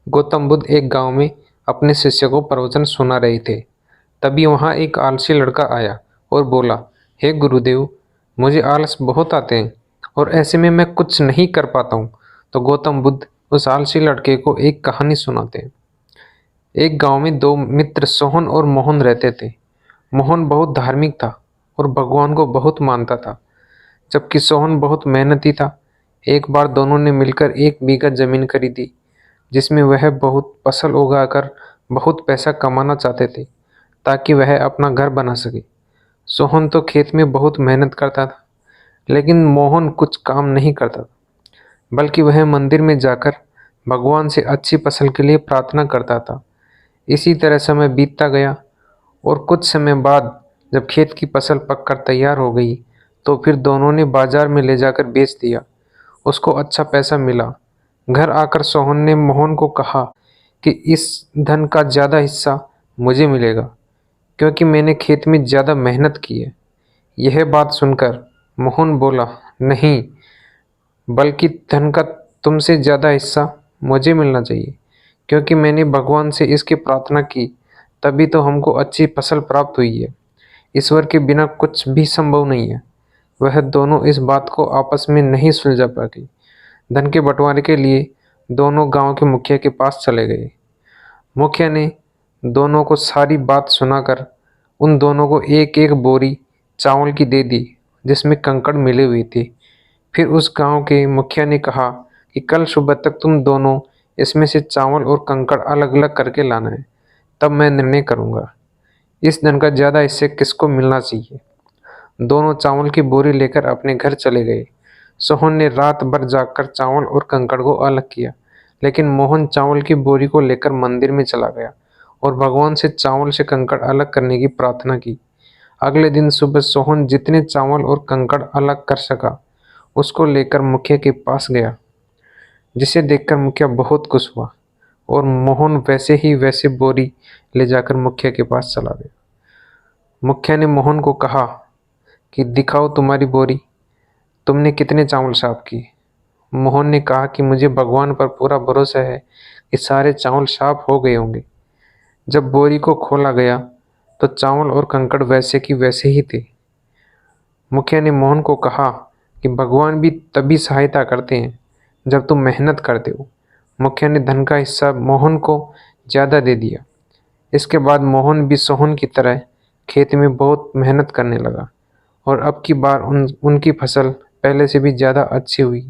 गौतम बुद्ध एक गांव में अपने शिष्य को प्रवचन सुना रहे थे। तभी वहां एक आलसी लड़का आया और बोला, हे गुरुदेव, मुझे आलस बहुत आते हैं और ऐसे में मैं कुछ नहीं कर पाता हूँ। तो गौतम बुद्ध उस आलसी लड़के को एक कहानी सुनाते हैं। एक गांव में दो मित्र सोहन और मोहन रहते थे। मोहन बहुत धार्मिक था और भगवान को बहुत मानता था, जबकि सोहन बहुत मेहनती था। एक बार दोनों ने मिलकर 1 बीघा जमीन खरीदी, जिसमें वह बहुत फसल उगाकर बहुत पैसा कमाना चाहते थे, ताकि वह अपना घर बना सके। सोहन तो खेत में बहुत मेहनत करता था, लेकिन मोहन कुछ काम नहीं करता था, बल्कि वह मंदिर में जाकर भगवान से अच्छी फसल के लिए प्रार्थना करता था। इसी तरह समय बीतता गया और कुछ समय बाद जब खेत की फसल पककर तैयार हो गई, तो फिर दोनों ने बाजार में ले जाकर बेच दिया। उसको अच्छा पैसा मिला। घर आकर सोहन ने मोहन को कहा कि इस धन का ज़्यादा हिस्सा मुझे मिलेगा, क्योंकि मैंने खेत में ज़्यादा मेहनत की है। यह बात सुनकर मोहन बोला, नहीं, बल्कि धन का तुमसे ज़्यादा हिस्सा मुझे मिलना चाहिए, क्योंकि मैंने भगवान से इसकी प्रार्थना की, तभी तो हमको अच्छी फसल प्राप्त हुई है। ईश्वर के बिना कुछ भी संभव नहीं है। वह दोनों इस बात को आपस में नहीं सुलझा पाते। धन के बंटवारे के लिए दोनों गांव के मुखिया के पास चले गए। मुखिया ने दोनों को सारी बात सुनाकर उन दोनों को एक एक बोरी चावल की दे दी, जिसमें कंकड़ मिले हुए थे। फिर उस गांव के मुखिया ने कहा कि कल सुबह तक तुम दोनों इसमें से चावल और कंकड़ अलग अलग करके लाना है, तब मैं निर्णय करूंगा इस धन का ज़्यादा हिस्से किसको मिलना चाहिए। दोनों चावल की बोरी लेकर अपने घर चले गए। सोहन ने रात भर जागकर चावल और कंकड़ को अलग किया, लेकिन मोहन चावल की बोरी को लेकर मंदिर में चला गया और भगवान से चावल से कंकड़ अलग करने की प्रार्थना की। अगले दिन सुबह सोहन जितने चावल और कंकड़ अलग कर सका, उसको लेकर मुखिया के पास गया, जिसे देखकर मुखिया बहुत खुश हुआ और मोहन वैसे ही वैसे बोरी ले जाकर मुखिया के पास चला गया। मुखिया ने मोहन को कहा कि दिखाओ तुम्हारी बोरी, तुमने कितने चावल साफ किए। मोहन ने कहा कि मुझे भगवान पर पूरा भरोसा है कि सारे चावल साफ हो गए होंगे। जब बोरी को खोला गया तो चावल और कंकड़ वैसे की वैसे ही थे। मुखिया ने मोहन को कहा कि भगवान भी तभी सहायता करते हैं जब तुम मेहनत करते हो। मुखिया ने धन का हिस्सा मोहन को ज़्यादा दे दिया। इसके बाद मोहन भी सोहन की तरह खेत में बहुत मेहनत करने लगा और अब की बार उनकी फसल पहले से भी ज़्यादा अच्छी हुई।